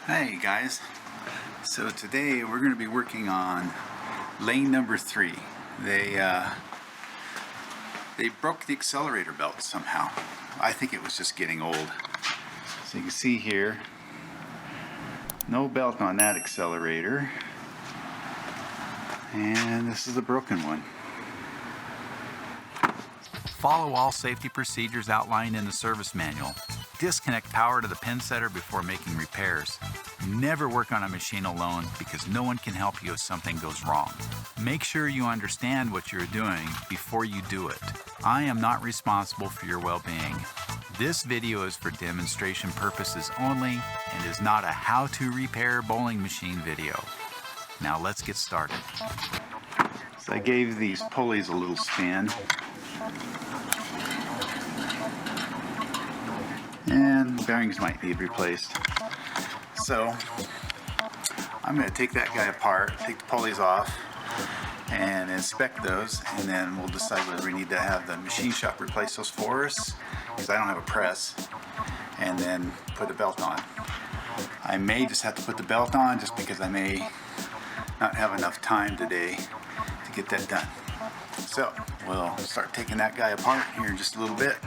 Hey guys, so today we're going to be working on lane number 3. They broke the accelerator belt somehow. I think it was just getting old. So you can see here, no belt on that accelerator, and this is the broken one. Follow all safety procedures outlined in the service manual. Disconnect power to the pin setter before making repairs. Never work on a machine alone because no one can help you if something goes wrong. Make sure you understand what you're doing before you do it. I am not responsible for your well-being. This video is for demonstration purposes only and is not a how-to repair bowling machine video. Now let's get started. So I gave these pulleys a little spin. And bearings might need replaced. So I'm going to take that guy apart, take the pulleys off, and inspect those, and then we'll decide whether we need to have the machine shop replace those for us, because I don't have a press, and then put the belt on. I may just have to put the belt on just because I may not have enough time today to get that done. So we'll start taking that guy apart here in just a little bit.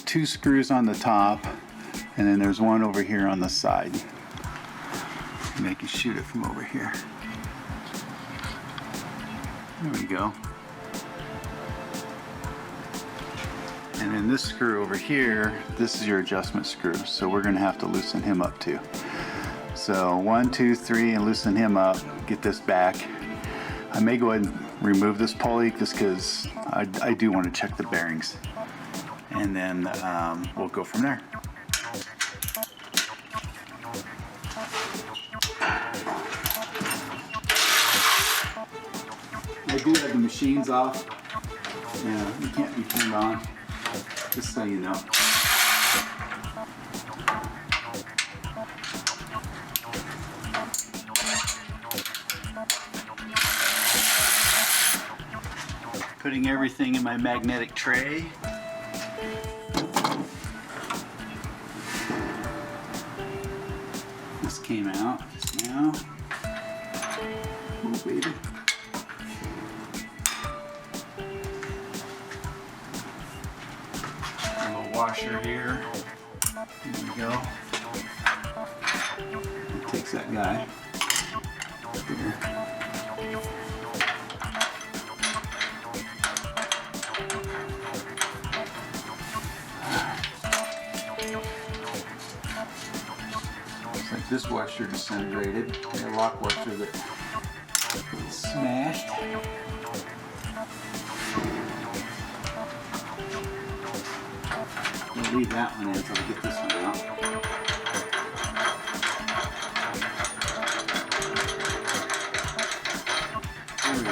2 screws on the top, and then there's one over here on the side. And I can shoot it from over here. There we go. And then this screw over here, this is your adjustment screw, so we're going to have to loosen him up too. So 1, 2, 3, and loosen him up, get this back. I may go ahead and remove this pulley just because I do want to check the bearings. And then we'll go from there. I do have the machines off. Yeah, you can't be turned on, just so you know. Putting everything in my magnetic tray. This came out just now. Oh baby. A little washer here. There we go. It takes that guy. Here. This washer disintegrated. A lock washer that smashed. We'll leave that one in until we get this one out. There we go.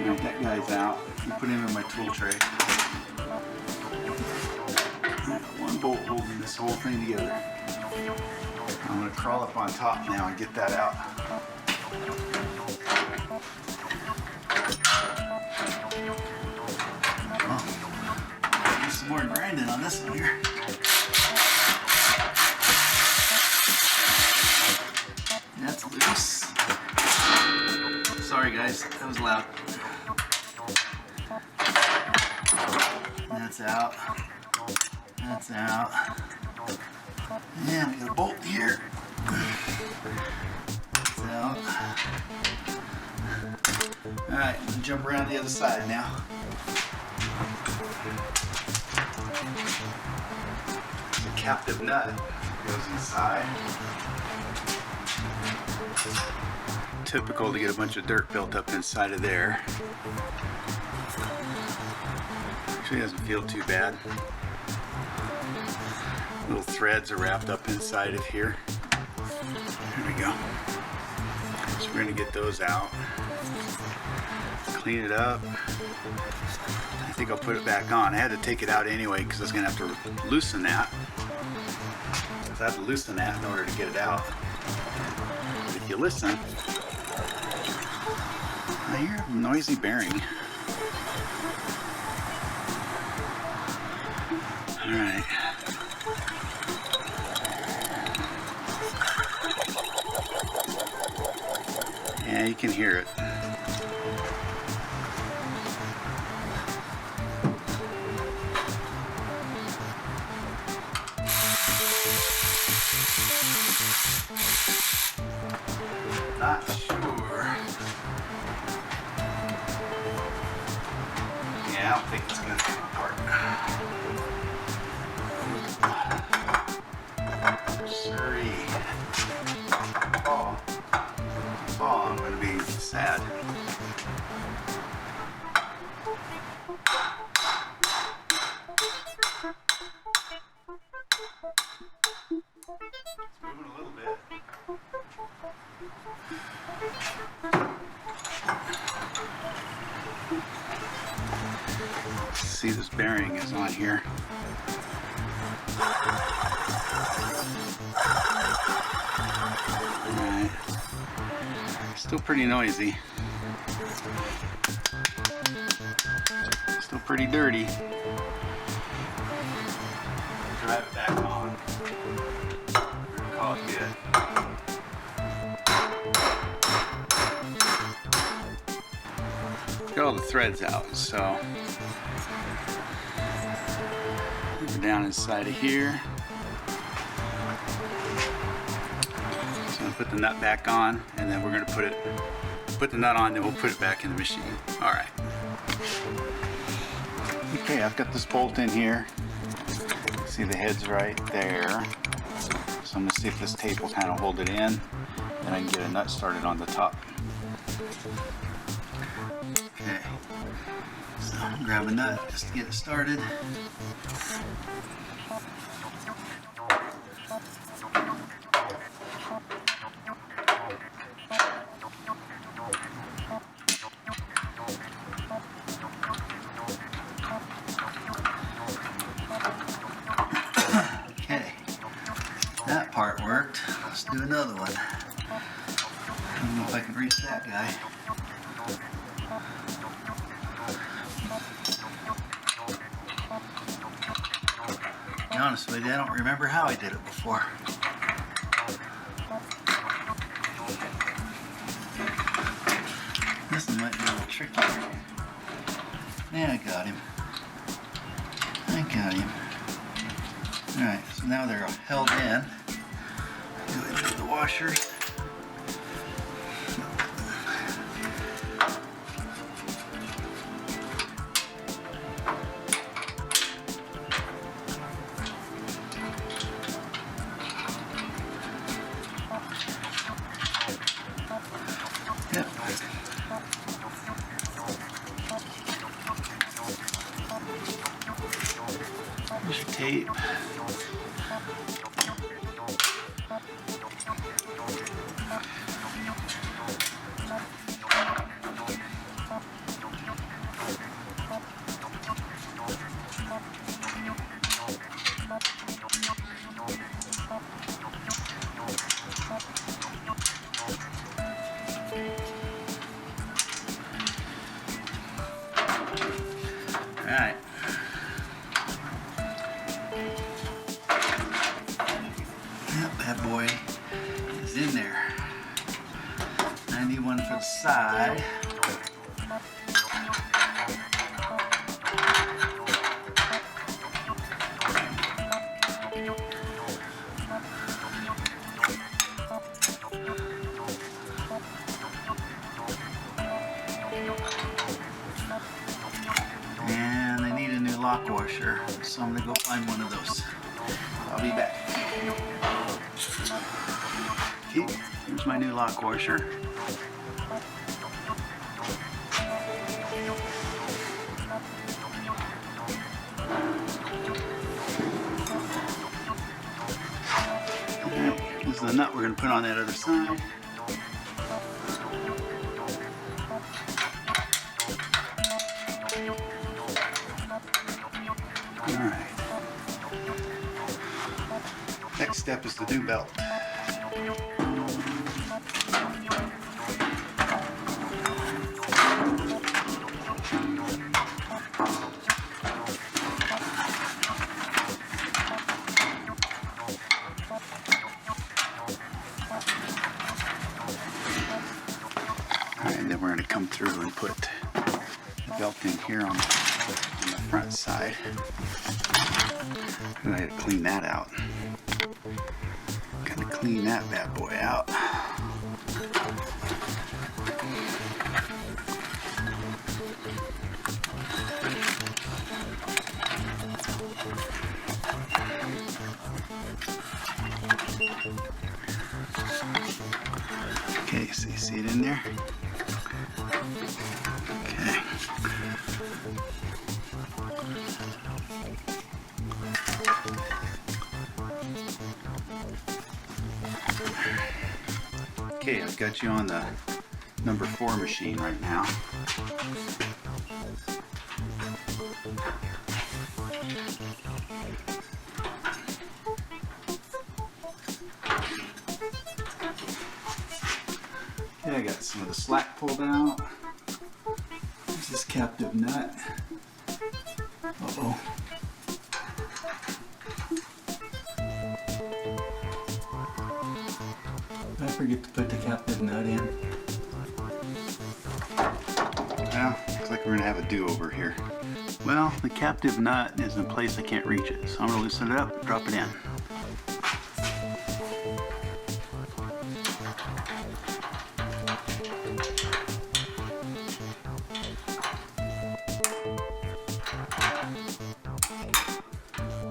Now that guy's out. I'll put him in my tool tray. I got one bolt holding this whole thing together. I'm going to crawl up on top now and get that out. Oh, do some more grinding on this one here. That's loose. Sorry guys, that was loud. That's out. That's out. And we got a bolt here. That's out. Alright, jump around the other side now. There's a captive nut goes inside. Typical to get a bunch of dirt built up inside of there. Actually doesn't feel too bad. Little threads are wrapped up inside of here. There we go. So we're going to get those out. Clean it up. I think I'll put it back on. I had to take it out anyway because I was going to have to loosen that. I had to loosen that in order to get it out. But if you listen, I hear a noisy bearing. Alright. Yeah, you can hear it. Not sure. Yeah, I don't think it's going to come apart. Sorry. Oh, I'm going to be sad. It's moving a little bit. See, this bearing is on here. Alright. Still pretty noisy. Still pretty dirty. Drive it back on. Call it good. Got all the threads out, so we're down inside of here. So I'm gonna put the nut back on, and then we're gonna put the nut on, then we'll put it back in the machine. All right. Okay, I've got this bolt in here. See, the head's right there. So I'm gonna see if this tape will kind of hold it in, and I can get a nut started on the top. Okay, so grab a nut just to get it started. Okay, that part worked. Let's do another one. I don't know if I can reach that guy. To be honest with you, I don't remember how I did it before. This one might be a little tricky. Yeah, I got him. Alright, so now they're held in. Go into the washers. Yep. Here's your tape. Alright. Yep, that boy is in there. 91 for the side. And I need a new lock washer, so I'm gonna go find one of those. I'll be back. Okay, here's my new lock washer. Alright, this is the nut we're gonna put on that other side. Alright. Next step is the new belt. come through and put the belt in here on the front side. And I had to clean that out. Gotta clean that bad boy out. Okay, so you see it in there? Okay. Okay, I've got you on the number 4 machine right now. Okay, I got some of the slack pulled out. There's this captive nut. Uh-oh. Did I forget to put the captive nut in? Well, looks like we're going to have a do-over here. Well, the captive nut is in a place I can't reach it, so I'm going to loosen it up and drop it in.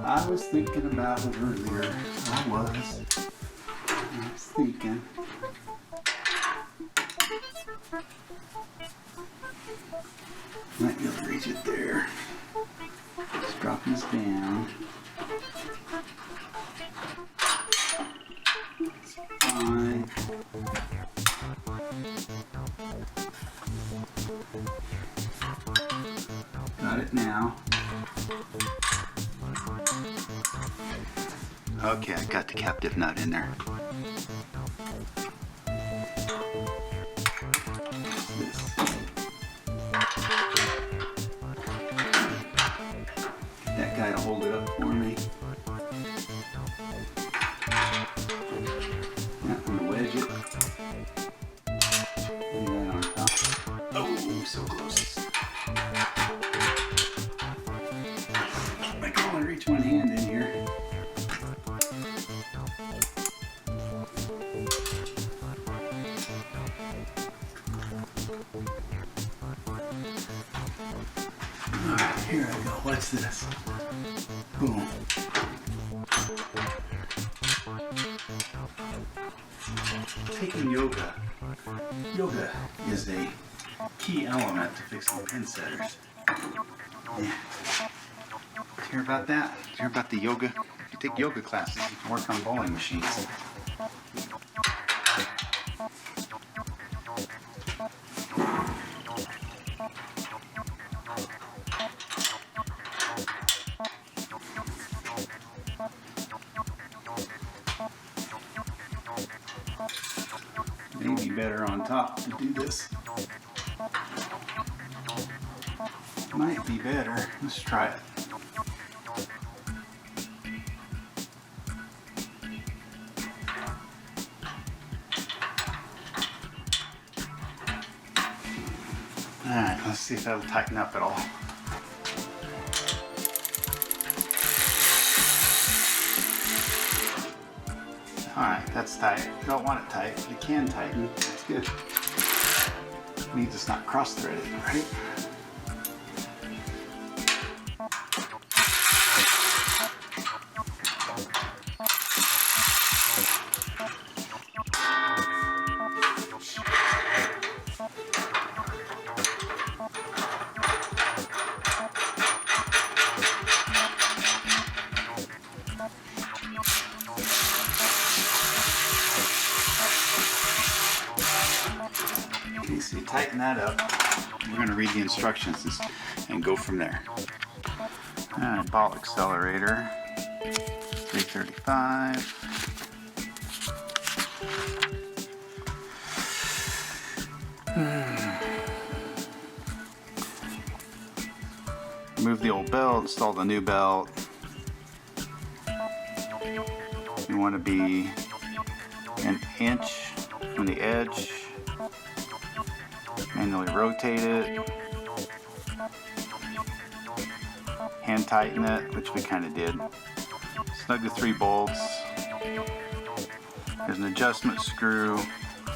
I was thinking about it earlier. I was thinking. Might be able to reach it there. Just drop this down. It's fine. Got it now. Okay, I got the captive nut in there. Get that guy to hold it up for me. Yeah, I'm gonna wedge it. Lay that on top. Oh, so close. I can only reach one hand in here. Alright, here I go. Watch this. Boom. Taking yoga. Yoga is a key element to fixing pin setters. Yeah. Did you hear about that? Did you hear about the yoga? If you take yoga classes, you can work on bowling machines. Maybe better on top to do this. Might be better. Let's try it. Alright, let's see if that'll tighten up at all. Alright, that's tight. Don't want it tight, but it can tighten. That's good. It means it's not cross-threaded, right? Okay, so you tighten that up. We're going to read the instructions and go from there. Alright, ball accelerator, 335. Remove the old belt, install the new belt. You want to be an inch from the edge Manually rotate it. Hand tighten it, which we kind of did. Snug the 3 bolts. There's an adjustment screw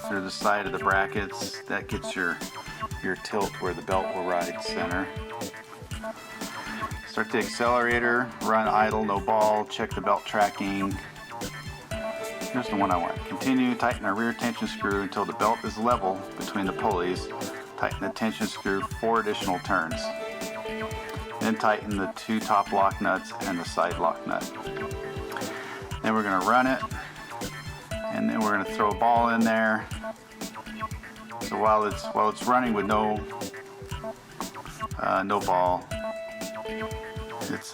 through the side of the brackets. That gets your tilt where the belt will ride center. Start the accelerator, run idle, no ball, check the belt tracking. Here's the one I want. Continue, tighten our rear tension screw until the belt is level between the pulleys. Tighten the tension screw 4 additional turns. Then tighten the 2 top lock nuts and the side lock nut. Then we're going to run it, and then we're going to throw a ball in there. So while it's running with no ball, its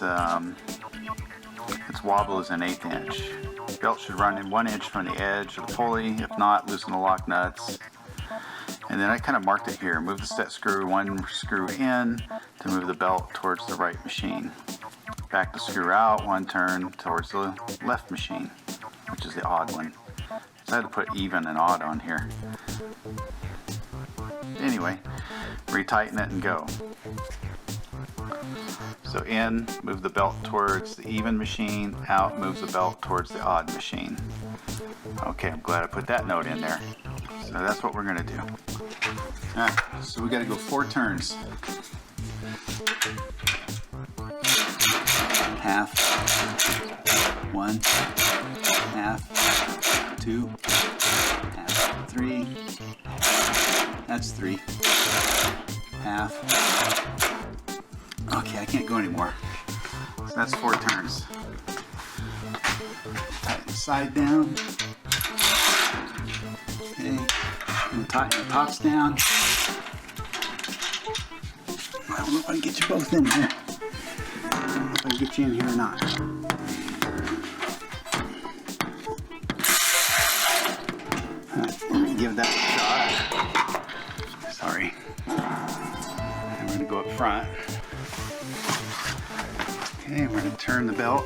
wobble is an 1/8 inch. Belt should run in 1 inch from the edge of the pulley. If not, loosen the lock nuts. And then I kind of marked it here. Move the set screw 1 screw in to move the belt towards the right machine. Back the screw out 1 turn towards the left machine, which is the odd one. So I had to put even and odd on here. Anyway, retighten it and go. So in, move the belt towards the even machine. Out, moves the belt towards the odd machine. Okay, I'm glad I put that note in there. So that's what we're going to do. Alright, so we got to go 4 turns. Half, 1, half, 2, half, 3. That's 3. Half. Okay, I can't go anymore. So that's 4 turns. Tighten the side down. Okay, and tighten the tops down. I don't know if I can get you both in here. I don't know if I can get you in here or not. Alright, let me give that a shot. Sorry. And we're going to go up front. Okay, we're going to turn the belt.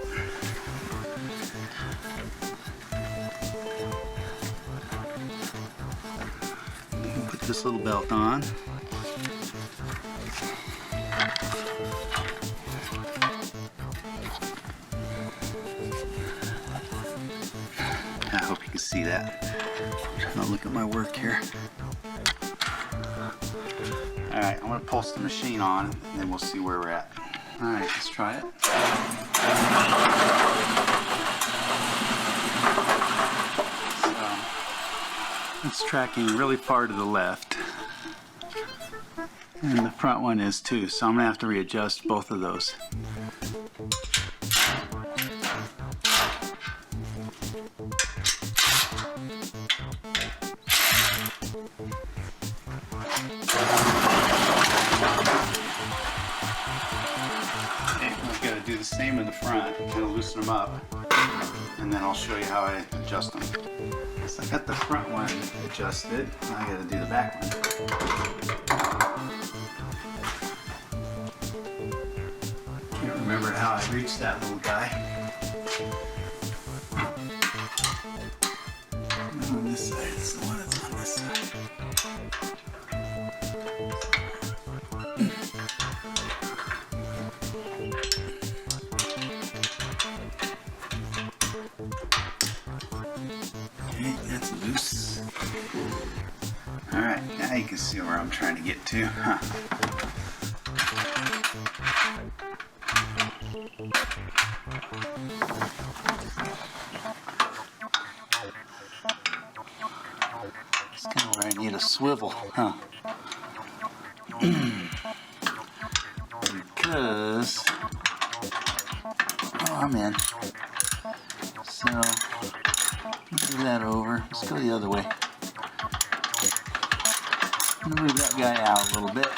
Put this little belt on. I hope you can see that. I'm trying to look at my work here. Alright, I'm going to pulse the machine on and then we'll see where we're at. Alright, let's try it. So, it's tracking really far to the left. And the front one is too, so I'm going to have to readjust both of those. Do the same in the front, kind of loosen them up, and then I'll show you how I adjust them. So I got the front one adjusted, now I got to do the back one. Can't remember how I reached that little guy. On this side, it's the one that's on this side. That's loose. Alright, now you can see where I'm trying to get to, huh? It's kind of where I need a swivel, huh? Because, oh, I'm in. So, move that over. Let's go the other way. Move that guy out a little bit.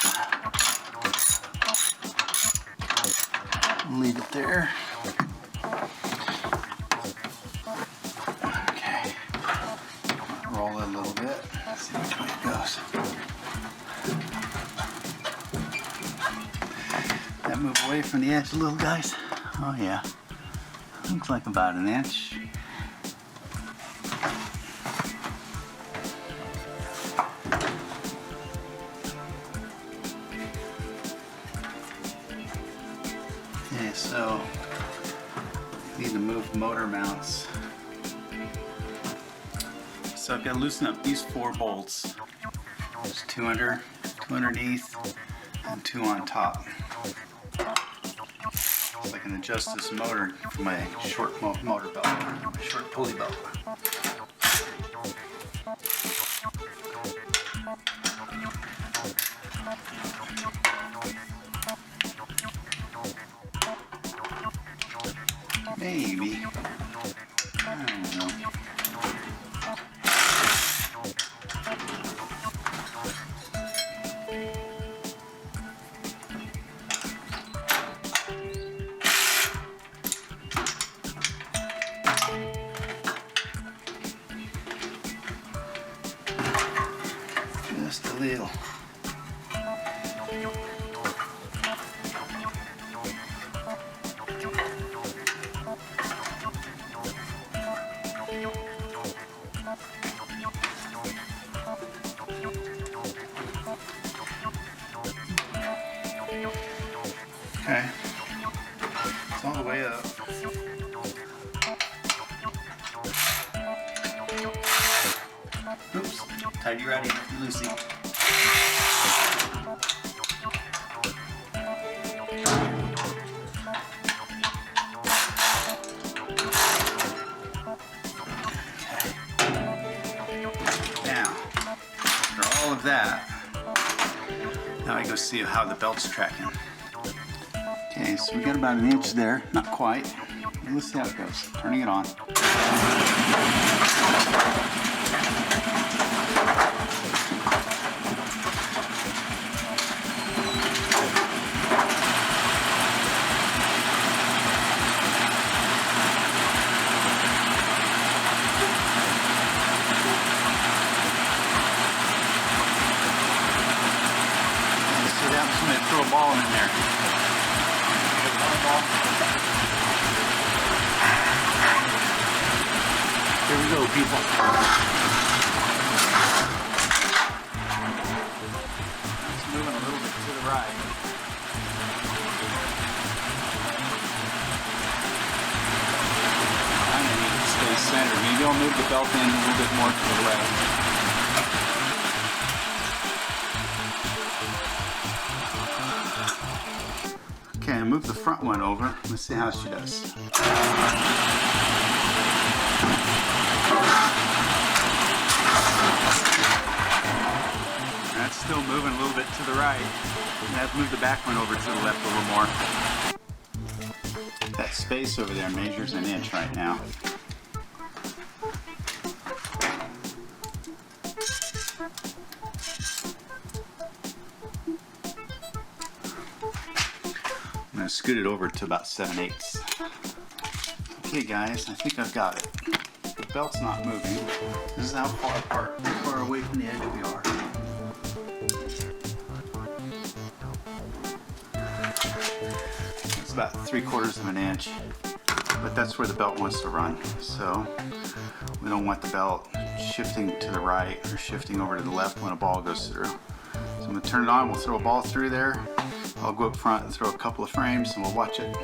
Leave it there. Okay. Roll it a little bit. See which way it goes. That move away from the edge a little, guys. Oh yeah. Looks like about an inch. motor mounts. So I've got to loosen up these 4 bolts. There's 2 under, 2 underneath, and 2 on top. So I can adjust this motor for my short motor belt, my short pulley belt. Maybe. I don't know. Just a little. Okay, it's all the way up. Oops, tidy ratty, Lucy. Now, after all of that, now I go see how the belt's tracking. Okay, so we got about 1 inch there, not quite. Let's see how it goes. Turning it on. See that? I'm going to throw a ball in there. Here we go, people. It's moving a little bit to the right. I need it to stay centered. Maybe I'll move the belt in a little bit more to the left. Okay, I moved the front one over. Let's see how she does. That's still moving a little bit to the right. I've moved the back one over to the left a little more. That space over there measures 1 inch right now. I'm going to scoot it over to about 7/8. Okay guys, I think I've got it. The belt's not moving. This is how far apart, how far away from the edge we are. It's about 3/4 inch, but that's where the belt wants to run. So we don't want the belt shifting to the right or shifting over to the left when a ball goes through. So I'm going to turn it on, we'll throw a ball through there. I'll go up front and throw a couple of frames and we'll watch it.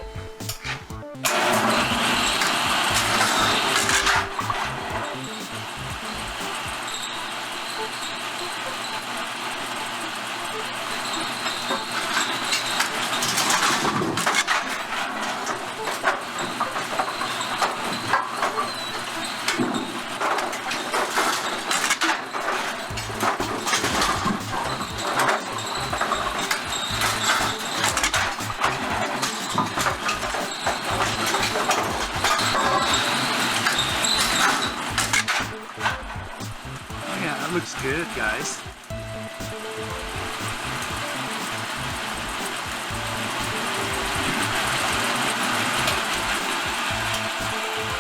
That looks good, guys.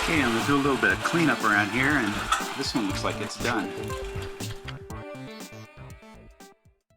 Okay, I'm gonna do a little bit of cleanup around here, and this one looks like it's done.